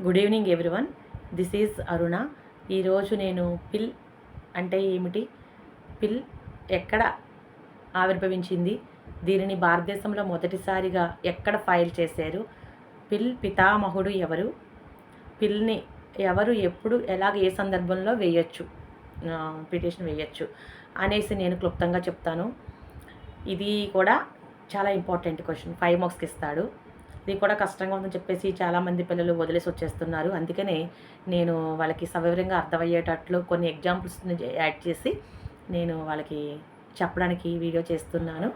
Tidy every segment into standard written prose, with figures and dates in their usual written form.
Good evening everyone. This is Aruna. ఈరోజు నేను పిల్ అంటే ఏమిటి, పిల్ ఎక్కడ ఆవిర్భవించింది, దీనిని భారతదేశంలో మొదటిసారిగా ఎక్కడ ఫైల్ చేశారు, పిల్ పితామహుడు ఎవరు, పిల్ని ఎవరు ఎప్పుడు ఎలాగ ఏ సందర్భంలో వేయచ్చు, పిటిషన్ వేయచ్చు అనేసి నేను క్లుప్తంగా చెప్తాను. ఇది కూడా చాలా ఇంపార్టెంట్ క్వశ్చన్, 5 మార్క్స్కి ఇస్తాడు. ఇది కూడా కష్టంగా ఉందని చెప్పేసి చాలామంది పిల్లలు వదిలేసి వచ్చేస్తున్నారు. అందుకనే నేను వాళ్ళకి సవివరంగా అర్థమయ్యేటట్లు కొన్ని ఎగ్జాంపుల్స్ని యాడ్ చేసి నేను వాళ్ళకి చెప్పడానికి వీడియో చేస్తున్నాను.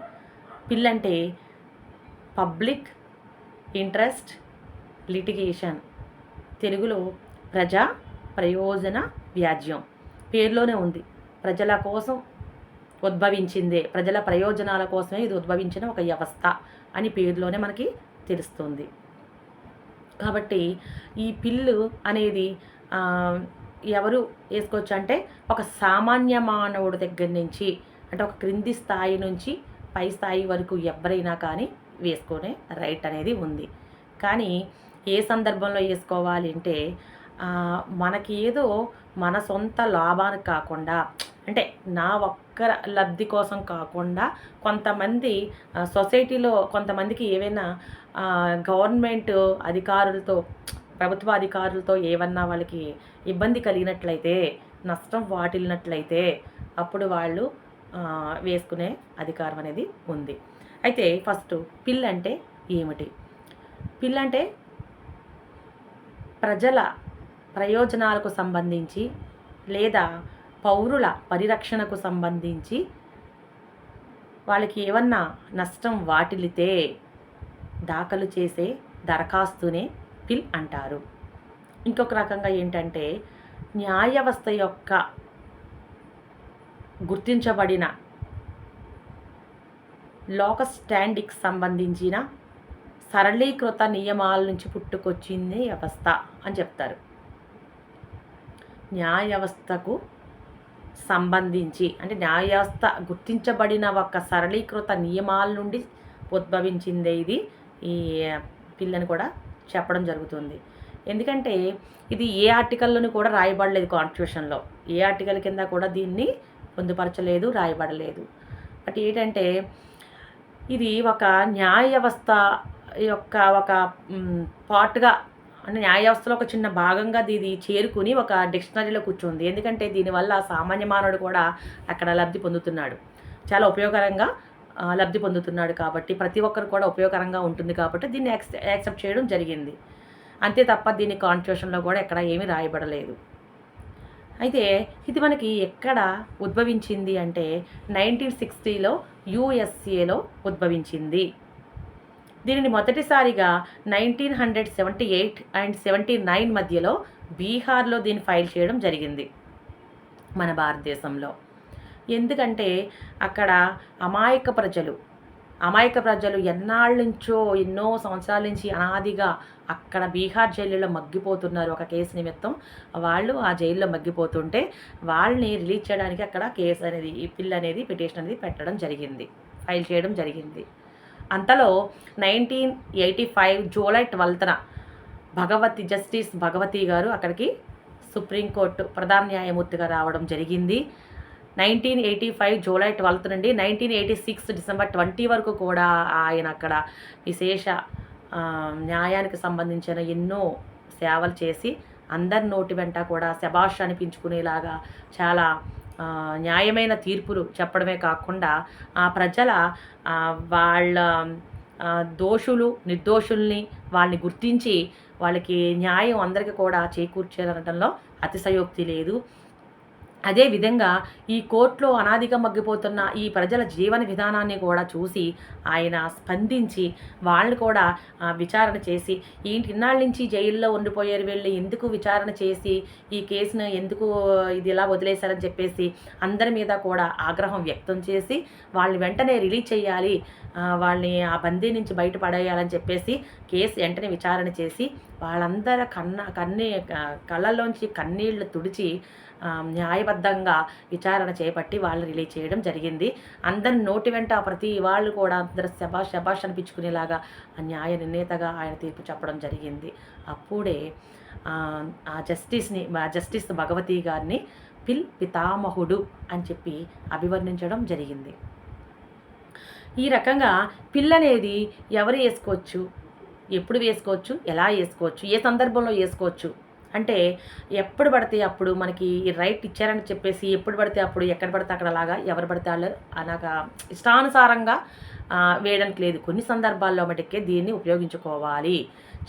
పిల్ అంటే పబ్లిక్ ఇంట్రెస్ట్ లిటిగేషన్, తెలుగులో ప్రజా ప్రయోజన వ్యాజ్యం. పేరులోనే ఉంది, ప్రజల కోసం ఉద్భవించిందే, ప్రజల ప్రయోజనాల కోసమే ఇది ఉద్భవించిన ఒక వ్యవస్థ అని పేరులోనే మనకి తెలుస్తుంది. కాబట్టి ఈ పిల్లు అనేది ఎవరు వేసుకోవచ్చు అంటే ఒక సామాన్య మానవుడి దగ్గర నుంచి, అంటే ఒక క్రింది స్థాయి నుంచి పై స్థాయి వరకు ఎవరైనా కానీ వేసుకునే రైట్ అనేది ఉంది. కానీ ఏ సందర్భంలో వేసుకోవాలి అంటే మనకి ఏదో మన సొంత లాభానికి కాకుండా, అంటే నా ఒక్క లబ్ధి కోసం కాకుండా కొంతమంది సొసైటీలో కొంతమందికి ఏవైనా గవర్నమెంట్ అధికారులతో, ప్రభుత్వ అధికారులతో ఏమన్నా వాళ్ళకి ఇబ్బంది కలిగినట్లయితే, నష్టం వాటిల్లినట్లయితే అప్పుడు వాళ్ళు వేసుకునే అధికారం అనేది ఉంది. అయితే ఫస్ట్ పిల్ అంటే ఏమిటి? పిల్ అంటే ప్రజల ప్రయోజనాలకు సంబంధించి లేదా పౌరుల పరిరక్షణకు సంబంధించి వాళ్ళకి ఏమన్నా నష్టం వాటిల్లితే దాఖలు చేసే దరఖాస్తునే పిల్ అంటారు. ఇంకొక రకంగా ఏంటంటే న్యాయ వ్యవస్థ యొక్క గుర్తించబడిన లోక స్టాండింగ్కి సంబంధించిన సరళీకృత నియమాల నుంచి పుట్టుకొచ్చింది వ్యవస్థ అని చెప్తారు. న్యాయ వ్యవస్థకు సంబంధించి, అంటే న్యాయ వ్యవస్థ గుర్తించబడిన ఒక సరళీకృత నియమాల నుండి ఉద్భవించిందే ఇది, ఈ పిల్లని కూడా చెప్పడం జరుగుతుంది. ఎందుకంటే ఇది ఏ ఆర్టికల్లోని కూడా రాయబడలేదు, కాన్స్టిట్యూషన్లో ఏ ఆర్టికల్ కింద కూడా దీన్ని పొందుపరచలేదు, రాయబడలేదు. బట్ ఏంటంటే ఇది ఒక న్యాయ వ్యవస్థ యొక్క ఒక పార్ట్గా, అంటే న్యాయ వ్యవస్థలో ఒక చిన్న భాగంగా ఇది చేరుకుని ఒక డిక్షనరీలో కూర్చుంది. ఎందుకంటే దీనివల్ల సామాన్య మానవుడు కూడా అక్కడ లబ్ధి పొందుతున్నాడు, చాలా ఉపయోగకరంగా లబ్ధి పొందుతున్నాడు. కాబట్టి ప్రతి ఒక్కరు కూడా ఉపయోగకరంగా ఉంటుంది కాబట్టి దీన్ని యాక్సెప్ట్ చేయడం జరిగింది. అంతే తప్ప దీన్ని కాన్స్టిట్యూషన్లో కూడా ఎక్కడ ఏమీ రాయబడలేదు. అయితే ఇది మనకి ఎక్కడ ఉద్భవించింది అంటే 1960లో యుఎస్ఏలో ఉద్భవించింది. దీనిని మొదటిసారిగా 1978 అండ్ 79 మధ్యలో బీహార్లో దీన్ని ఫైల్ చేయడం జరిగింది మన భారతదేశంలో. ఎందుకంటే అక్కడ అమాయక ప్రజలు ఎన్నాళ్ళ నుంచో, ఎన్నో సంవత్సరాల నుంచి అనాదిగా అక్కడ బీహార్ జైలులో మగ్గిపోతున్నారు. ఒక కేసు నిమిత్తం వాళ్ళు ఆ జైల్లో మగ్గిపోతుంటే వాళ్ళని రిలీజ్ చేయడానికి అక్కడ కేసు అనేది, ఈ పిల్ అనేది, పిటిషన్ అనేది పెట్టడం జరిగింది, ఫైల్ చేయడం జరిగింది. అంతలో 1985 జూలై 12న జస్టిస్ భగవతి గారు అక్కడికి సుప్రీంకోర్టు ప్రధాన న్యాయమూర్తిగా రావడం జరిగింది. 1985 జూలై 12 నుండి 1986 డిసెంబర్ 20 వరకు కూడా ఆయన అక్కడ విశేష న్యాయానికి సంబంధించిన ఎన్నో సేవలు చేసి అందరి నోటి వెంట కూడా శభాష్ అనిపించుకునేలాగా చాలా న్యాయమైన తీర్పులు చెప్పడమే కాకుండా ఆ ప్రజల వాళ్ళ దోషులు నిర్దోషుల్ని వాళ్ళని గుర్తించి వాళ్ళకి న్యాయం అందరికీ కూడా చేకూర్చారనడంలో అతిశయోక్తి లేదు. అదేవిధంగా ఈ కోర్టులో అనాదిగా మగ్గిపోతున్న ఈ ప్రజల జీవన విధానాన్ని కూడా చూసి ఆయన స్పందించి వాళ్ళని కూడా విచారణ చేసి, ఇన్నాళ్ళ నుంచి జైల్లో ఉండిపోయారు వీళ్ళు, ఎందుకు విచారణ చేసి ఈ కేసును ఎందుకు ఇది ఇలా వదిలేశారని చెప్పేసి అందరి మీద కూడా ఆగ్రహం వ్యక్తం చేసి వాళ్ళని వెంటనే రిలీజ్ చేయాలి, వాళ్ళని ఆ బందీ నుంచి బయట పడేయాలని చెప్పేసి కేసు వెంటనే విచారణ చేసి వాళ్ళందరి కళ్ళల్లోంచి కన్నీళ్లు తుడిచి న్యాయబద్ధంగా విచారణ చేపట్టి వాళ్ళు రిలీజ్ చేయడం జరిగింది. అందరి నోటి వెంట ప్రతి వాళ్ళు కూడా అందరు శబాష్ శబాష్ అనిపించుకునేలాగా ఆ న్యాయ నిర్ణేతగా ఆయన తీర్పు చెప్పడం జరిగింది. అప్పుడే ఆ జస్టిస్ భగవతి గారిని పితామహుడు అని చెప్పి అభివర్ణించడం జరిగింది. ఈ రకంగా పిల్లనేది ఎవరు వేసుకోవచ్చు, ఎప్పుడు వేసుకోవచ్చు, ఎలా వేసుకోవచ్చు, ఏ సందర్భంలో వేసుకోవచ్చు అంటే ఎప్పుడు పడితే అప్పుడు మనకి ఈ రైట్ ఇచ్చారని చెప్పేసి ఎప్పుడు పడితే అప్పుడు ఎక్కడ పడితే అక్కడ అలాగా ఎవరు పడితే వాళ్ళు అలాగా ఇష్టానుసారంగా వేయడానికి లేదు. కొన్ని సందర్భాల్లో మటుకే దీన్ని ఉపయోగించుకోవాలి.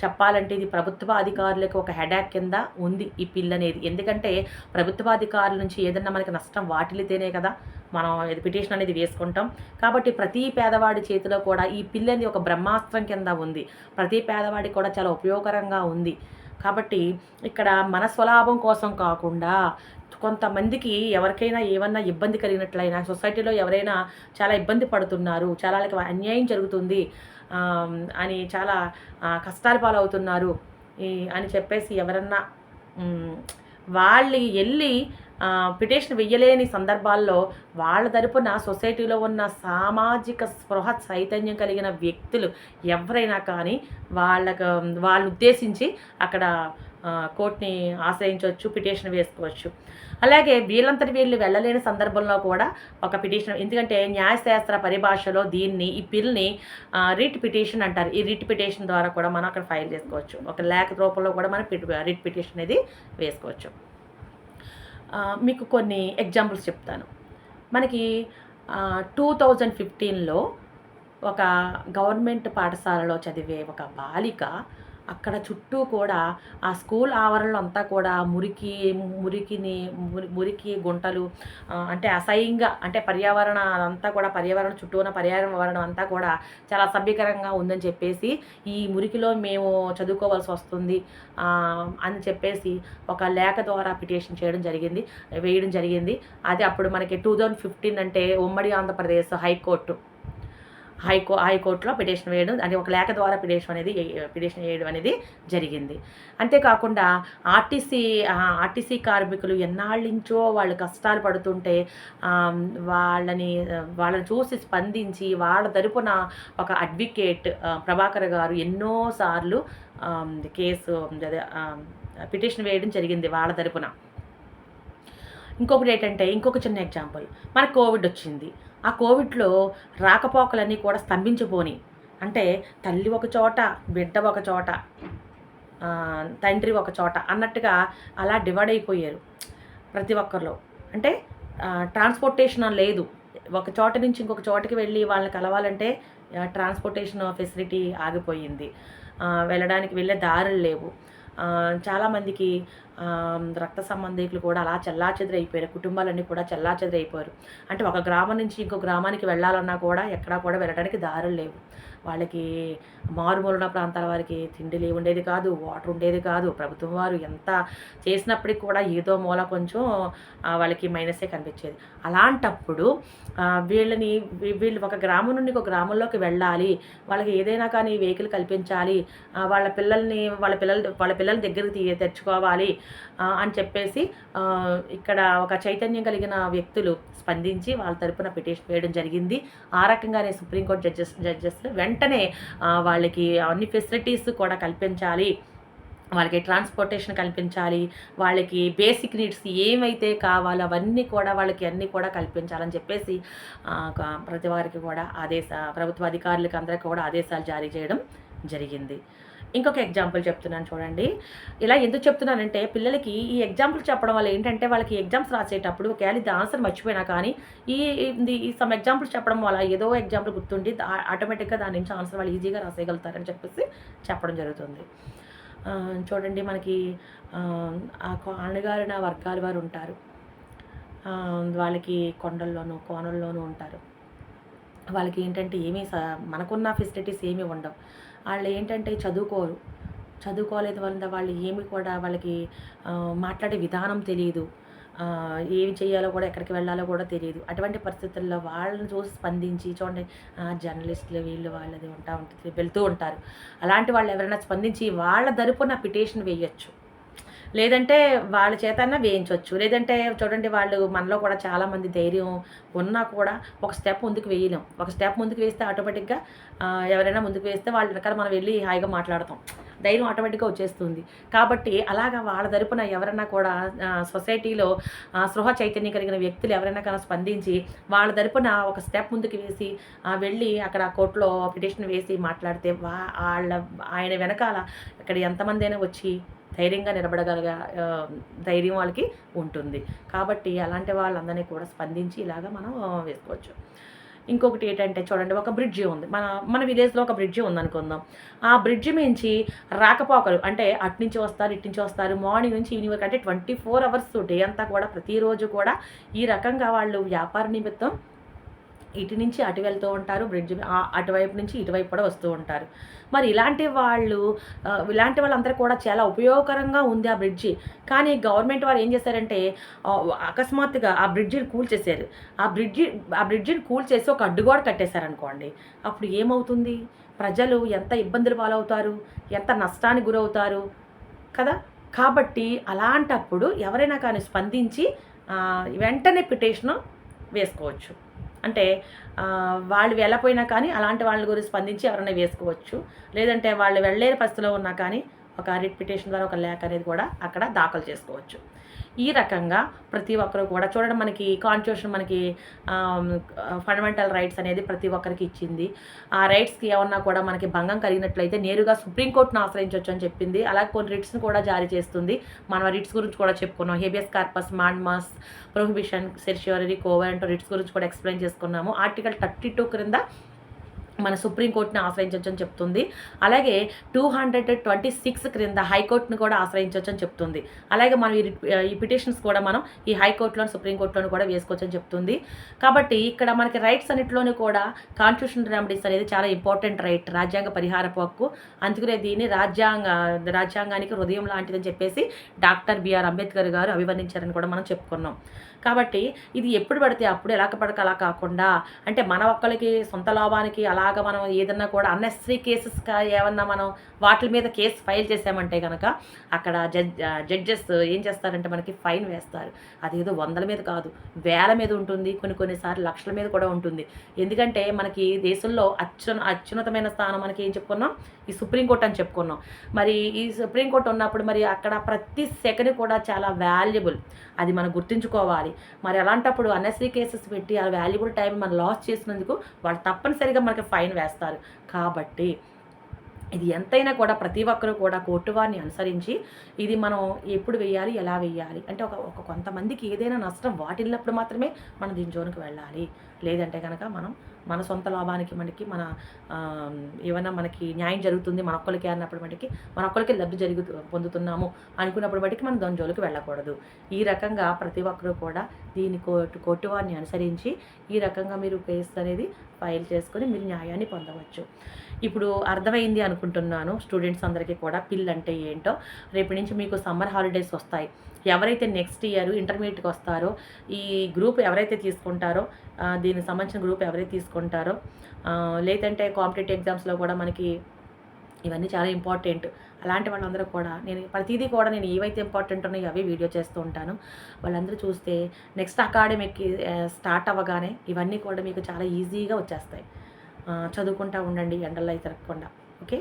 చెప్పాలంటే ఇది ప్రభుత్వ అధికారులకు ఒక హెడాక్ కింద ఉంది ఈ పిల్ అనేది. ఎందుకంటే ప్రభుత్వ అధికారుల నుంచి ఏదన్నా మనకి నష్టం వాటిల్లితేనే కదా మనం పిటిషన్ అనేది వేసుకుంటాం. కాబట్టి ప్రతి పేదవాడి చేతిలో కూడా ఈ పిల్ అనేది ఒక బ్రహ్మాస్త్రం కింద ఉంది. ప్రతి పేదవాడికి కూడా చాలా ఉపయోగకరంగా ఉంది. కాబట్టి ఇక్కడ మన స్వలాభం కోసం కాకుండా కొంతమందికి ఎవరికైనా ఏమన్నా ఇబ్బంది కలిగినట్లయినా సొసైటీలో ఎవరైనా చాలా ఇబ్బంది పడుతున్నారు, చాలా అన్యాయం జరుగుతుంది అని చాలా కష్టాల పాలవుతున్నారు అని చెప్పేసి ఎవరన్నా వాళ్ళు వెళ్ళి పిటిషన్ వెయ్యలేని సందర్భాల్లో వాళ్ళ తరపున సొసైటీలో ఉన్న సామాజిక స్పృహ చైతన్యం కలిగిన వ్యక్తులు ఎవరైనా కానీ వాళ్ళని ఉద్దేశించి అక్కడ కోర్టుని ఆశ్రయించవచ్చు, పిటిషన్ వేసుకోవచ్చు. అలాగే వీళ్ళంతటి వీళ్ళు వెళ్ళలేని సందర్భంలో కూడా ఒక పిటిషన్, ఎందుకంటే న్యాయశాస్త్ర పరిభాషలో దీన్ని ఈ పిల్ని రిట్ పిటిషన్ అంటారు. ఈ రిట్ పిటిషన్ ద్వారా కూడా మనం అక్కడ ఫైల్ చేసుకోవచ్చు. ఒక లేఖ రూపంలో కూడా మనం రిట్ పిటిషన్ అనేది వేసుకోవచ్చు. మీకు కొన్ని ఎగ్జాంపుల్స్ చెప్తాను. మనకి 2015లో ఒక గవర్నమెంట్ పాఠశాలలో చదివే ఒక బాలిక అక్కడ చుట్టూ కూడా ఆ స్కూల్ ఆవరణలో అంతా కూడా మురికి గుంటలు, అంటే అసహ్యంగా, అంటే పర్యావరణ చుట్టూ ఉన్న పర్యావరణం అంతా కూడా చాలా అసభ్యకరంగా ఉందని చెప్పేసి ఈ మురికిలో మేము చదువుకోవాల్సి వస్తుంది అని చెప్పేసి ఒక లేఖ ద్వారా పిటిషన్ వేయడం జరిగింది. అది అప్పుడు మనకి 2015 అంటే ఉమ్మడి ఆంధ్రప్రదేశ్ హైకోర్టులో పిటిషన్ వేయడం, అంటే ఒక లేఖ ద్వారా పిటిషన్ వేయడం అనేది జరిగింది. అంతేకాకుండా ఆర్టీసీ కార్మికులు ఎన్నాళ్ళ నుంచో వాళ్ళు కష్టాలు పడుతుంటే వాళ్ళని చూసి స్పందించి వాళ్ళ తరపున ఒక అడ్వకేట్ ప్రభాకర్ గారు ఎన్నోసార్లు పిటిషన్ వేయడం జరిగింది వాళ్ళ తరపున. ఇంకొకటి ఏంటంటే, ఇంకొక చిన్న ఎగ్జాంపుల్, మనకు కోవిడ్ వచ్చింది. ఆ కోవిడ్లో రాకపోకలన్నీ కూడా స్తంభించిపోని, అంటే తల్లి ఒక చోట, బిడ్డ ఒక చోట, తండ్రి ఒక చోట అన్నట్టుగా అలా డివైడ్ అయిపోయారు ప్రతి ఒక్కరిలో. అంటే ట్రాన్స్పోర్టేషన్ లేదు. ఒక చోట నుంచి ఇంకొక చోటకి వెళ్ళి వాళ్ళని కలవాలంటే ట్రాన్స్పోర్టేషన్ ఫెసిలిటీ ఆగిపోయింది. వెళ్ళే దారులు లేవు. చాలామందికి రక్త సంబంధికులు కూడా అలా చెల్లాచెదురైపోయారు. కుటుంబాలన్నీ కూడా చెల్లాచెదురైపోయారు. అంటే ఒక గ్రామం నుంచి ఇంకో గ్రామానికి వెళ్ళాలన్నా కూడా ఎక్కడా కూడా వెళ్ళడానికి దారులు లేవు. వాళ్ళకి మారుమూలన ప్రాంతాల వారికి తిండి ఉండేది కాదు, వాటర్ ఉండేది కాదు. ప్రభుత్వం వారు ఎంత చేసినప్పటికి కూడా ఏదో మూల కొంచెం వాళ్ళకి మైనసే కనిపించేది. అలాంటప్పుడు వీళ్ళు ఒక గ్రామం నుండి ఒక గ్రామంలోకి వెళ్ళాలి, వాళ్ళకి ఏదైనా కానీ వెహికల్ కల్పించాలి, వాళ్ళ పిల్లల్ని దగ్గరికి తెచ్చుకోవాలి అని చెప్పేసి ఇక్కడ ఒక చైతన్యం కలిగిన వ్యక్తులు స్పందించి వాళ్ళ తరపున పిటిషన్ వేయడం జరిగింది. ఆ రకంగానే సుప్రీంకోర్టు జడ్జెస్ వెంటనే వాళ్ళకి అన్ని ఫెసిలిటీస్ కూడా కల్పించాలి, వాళ్ళకి ట్రాన్స్పోర్టేషన్ కల్పించాలి, వాళ్ళకి బేసిక్ నీడ్స్ ఏమైతే కావాలో అవన్నీ కూడా వాళ్ళకి అన్నీ కూడా కల్పించాలని చెప్పేసి ప్రతి వారికి కూడా ప్రభుత్వ అధికారులకు అందరికీ కూడా ఆదేశాలు జారీ చేయడం జరిగింది. ఇంకొక ఎగ్జాంపుల్ చెప్తున్నాను చూడండి. ఇలా ఎందుకు చెప్తున్నానంటే, పిల్లలకి ఈ ఎగ్జాంపుల్ చెప్పడం వల్ల ఏంటంటే, వాళ్ళకి ఎగ్జామ్స్ రాసేటప్పుడు ఒకవేళ ఇది ఆన్సర్ మర్చిపోయినా కానీ ఈ సమ్ ఎగ్జాంపుల్స్ చెప్పడం వల్ల ఏదో ఎగ్జాంపుల్ గుర్తుండి ఆటోమేటిక్గా దాని నుంచి ఆన్సర్ వాళ్ళు ఈజీగా రాసేయగలుగుతారని చెప్పేసి చెప్పడం జరుగుతుంది. చూడండి, మనకి అణగారిన వర్గాల వారు ఉంటారు. వాళ్ళకి కొండల్లోనూ కోనల్లోనూ ఉంటారు. వాళ్ళకి ఏంటంటే మనకున్న ఫెసిలిటీస్ ఏమీ ఉండవు. వాళ్ళు ఏంటంటే చదువుకోలేదు వల్ల వాళ్ళు ఏమి కూడా వాళ్ళకి మాట్లాడే విధానం తెలియదు. ఏమి చేయాలో కూడా ఎక్కడికి వెళ్ళాలో కూడా తెలియదు. అటువంటి పరిస్థితుల్లో వాళ్ళని చూసి స్పందించి చూడండి జర్నలిస్టులు వీళ్ళు వాళ్ళది ఉంటుంది వెళ్తూ ఉంటారు. అలాంటి వాళ్ళు ఎవరైనా స్పందించి వాళ్ళ తరపున పిటిషన్ వేయొచ్చు. లేదంటే వాళ్ళ చేతన్నా వేయించొచ్చు. లేదంటే చూడండి వాళ్ళు మనలో కూడా చాలామంది ధైర్యం ఉన్నా కూడా ఒక స్టెప్ ముందుకు వేయలేం. ఒక స్టెప్ ముందుకు వేస్తే ఆటోమేటిక్‌గా ఎవరైనా ముందుకు వేస్తే వాళ్ళ వెనకాల మనం వెళ్ళి హాయిగా మాట్లాడతాం. ధైర్యం ఆటోమేటిక్‌గా వచ్చేస్తుంది. కాబట్టి అలాగా వాళ్ళ తరపున ఎవరన్నా కూడా సొసైటీలో స్పృహ చైతన్యం కలిగిన వ్యక్తులు ఎవరైనా కానీ స్పందించి వాళ్ళ తరపున ఒక స్టెప్ ముందుకు వేసి వెళ్ళి అక్కడ కోర్ట్‌లో పిటిషన్ వేసి మాట్లాడితే ఆయన వెనకాల ఇక్కడ ఎంతమందైనా వచ్చి ధైర్యంగా నిలబడగలిగే ధైర్యం వాళ్ళకి ఉంటుంది. కాబట్టి అలాంటి వాళ్ళందరినీ కూడా స్పందించి ఇలాగ మనం వేసుకోవచ్చు. ఇంకొకటి ఏంటంటే చూడండి ఒక బ్రిడ్జి ఉంది. మన విలేజ్‌లో ఒక బ్రిడ్జి ఉందనుకుందాం. ఆ బ్రిడ్జి మించి రాకపోకలు అంటే అటు నుంచి వస్తారు, ఇటు నుంచి వస్తారు. మార్నింగ్ నుంచి ఈవినింగ్ వరకు అంటే 24 అవర్స్ డే అంతా కూడా ప్రతిరోజు కూడా ఈ రకంగా వాళ్ళు వ్యాపార నిమిత్తం ఇటు నుంచి అటు వెళ్తూ ఉంటారు. బ్రిడ్జ్ అటువైపు నుంచి ఇటువైపు కూడా వస్తూ ఉంటారు. మరి ఇలాంటి వాళ్ళందరూ కూడా చాలా ఉపయోగకరంగా ఉంది ఆ బ్రిడ్జి. కానీ గవర్నమెంట్ వారు ఏం చేశారంటే అకస్మాత్తుగా ఆ బ్రిడ్జిని కూల్చేశారు. ఆ బ్రిడ్జిని కూల్చేసి ఒక అడ్డుగోడ కట్టేశారనుకోండి. అప్పుడు ఏమవుతుంది? ప్రజలు ఎంత ఇబ్బందులు పాలవుతారు? ఎంత నష్టానికి గురవుతారు కదా! కాబట్టి అలాంటప్పుడు ఎవరైనా కానీ స్పందించి వెంటనే పిటిషన్ వేసుకోవచ్చు. అంటే వాళ్ళు వెళ్ళపోయినా కానీ అలాంటి వాళ్ళ గురించి స్పందించి ఎవరైనా వేసుకోవచ్చు. లేదంటే వాళ్ళు వెళ్ళలేని పరిస్థితిలో ఉన్నా కానీ ఒక రిట్ పిటిషన్ ద్వారా ఒక లేఖ అనేది కూడా అక్కడ దాఖలు చేసుకోవచ్చు. ఈ రకంగా ప్రతి ఒక్కరు కూడా చూడండి మనకి కాన్స్టిట్యూషన్ మనకి ఫండమెంటల్ రైట్స్ అనేది ప్రతి ఒక్కరికి ఇచ్చింది. ఆ రైట్స్కి ఏమన్నా కూడా మనకి భంగం కలిగినట్లయితే నేరుగా సుప్రీంకోర్టును ఆశ్రయించవచ్చు అని చెప్పింది. అలాగే కొన్ని రిట్స్ని కూడా జారీ చేస్తుంది. మనం రిట్స్ గురించి కూడా చెప్పుకున్నాం. Habeas corpus, mandamus, prohibition, certiorari, quo warranto writs గురించి కూడా ఎక్స్ప్లెయిన్ చేసుకున్నాము. ఆర్టికల్ 32 క్రింద మన సుప్రీంకోర్టుని ఆశ్రయించవచ్చు అని చెప్తుంది. అలాగే 226 క్రింద హైకోర్టును కూడా ఆశ్రయించవచ్చు అని చెప్తుంది. అలాగే మనం ఈ పిటిషన్స్ కూడా మనం ఈ హైకోర్టులో సుప్రీంకోర్టులో కూడా వేసుకోవచ్చు అని చెప్తుంది. కాబట్టి ఇక్కడ మనకి రైట్స్ అన్నింటిలోనూ కూడా కాన్స్టిట్యూషనల్ రెమెడీస్ అనేది చాలా ఇంపార్టెంట్ రైట్, రాజ్యాంగ పరిహారపు హక్కు. అందుకనే దీన్ని రాజ్యాంగానికి హృదయం లాంటిదని చెప్పేసి డాక్టర్ బిఆర్ అంబేద్కర్ గారు అభివర్ణించారని కూడా మనం చెప్పుకున్నాం. కాబట్టి ఇది ఎప్పుడు పడితే అప్పుడు ఎలా పడక అలా కాకుండా అంటే మన ఒక్కరికి సొంత లాభానికి అలాగ మనం ఏదన్నా కూడా అన్నెసరీ కేసెస్గా ఏమన్నా మనం వాటి మీద కేసు ఫైల్ చేసామంటే కనుక అక్కడ జడ్జెస్ ఏం చేస్తారంటే మనకి ఫైన్ వేస్తారు. అదేదో 100ల మీద కాదు, 1000 మీద ఉంటుంది, కొన్నిసార్లు లక్షల మీద కూడా ఉంటుంది. ఎందుకంటే మనకి దేశంలో అత్యున్నతమైన స్థానం మనకి ఏం చెప్పుకున్నాం, ఈ సుప్రీంకోర్టు అని చెప్పుకున్నాం. మరి ఈ సుప్రీంకోర్టు ఉన్నప్పుడు మరి అక్కడ ప్రతి సెకండ్ కూడా చాలా వాల్యుబుల్, అది మనం గుర్తుంచుకోవాలి. మరి అలాంటప్పుడు అన్నెసరీ కేసెస్ పెట్టి ఆ వాల్యుబుల్ టైం మనం లాస్ చేసినందుకు వాళ్ళు తప్పనిసరిగా మనకి ఫైన్ వేస్తారు. కాబట్టి ఇది ఎంతైనా కూడా ప్రతి ఒక్కరు కూడా కోర్టు వారిని అనుసరించి ఇది మనం ఎప్పుడు వేయాలి, ఎలా వేయాలి అంటే ఒక కొంతమందికి ఏదైనా నష్టం వాటిల్లినప్పుడు మాత్రమే మనం దీని జోలికి వెళ్ళాలి. లేదంటే కనుక మనం మన సొంత లాభానికి మనకి ఏమైనా మనకి న్యాయం జరుగుతుంది మన ఒక్కరికి అన్నప్పుడు మటుకి మన ఒక్కరికి లబ్ధి పొందుతున్నాము అనుకున్నప్పుడు బట్టి మనం దాని జోలికి వెళ్ళకూడదు. ఈ రకంగా ప్రతి ఒక్కరు కూడా దీని కోర్టు వారిని అనుసరించి ఈ రకంగా మీరు కేసు అనేది ఫైల్ చేసుకొని మీరు న్యాయాన్ని పొందవచ్చు. ఇప్పుడు అర్థమైంది అనుకుంటున్నాను స్టూడెంట్స్ అందరికీ కూడా పిల్ అంటే ఏంటో. రేపటి నుంచి మీకు సమ్మర్ హాలిడేస్ వస్తాయి. ఎవరైతే నెక్స్ట్ ఇయర్ ఇంటర్మీడియట్కి వస్తారో ఈ గ్రూప్ ఎవరైతే తీసుకుంటారో దీనికి సంబంధించిన గ్రూప్ ఎవరైతే తీసుకుంటారో లేదంటే కాంపిటేటివ్ ఎగ్జామ్స్లో కూడా మనకి ఇవన్నీ చాలా ఇంపార్టెంట్. అలాంటి వాళ్ళందరూ కూడా ప్రతిదీ కూడా నేను ఏవైతే ఇంపార్టెంట్ ఉన్నాయో అవి వీడియో చేస్తూ ఉంటాను. వాళ్ళందరూ చూస్తే నెక్స్ట్ అకాడమిక్కి స్టార్ట్ అవ్వగానే ఇవన్నీ కూడా మీకు చాలా ఈజీగా వచ్చేస్తాయి. చదువుకుంటూ ఉండండి, ఎండల్లో తిరగకుండా. ఓకే.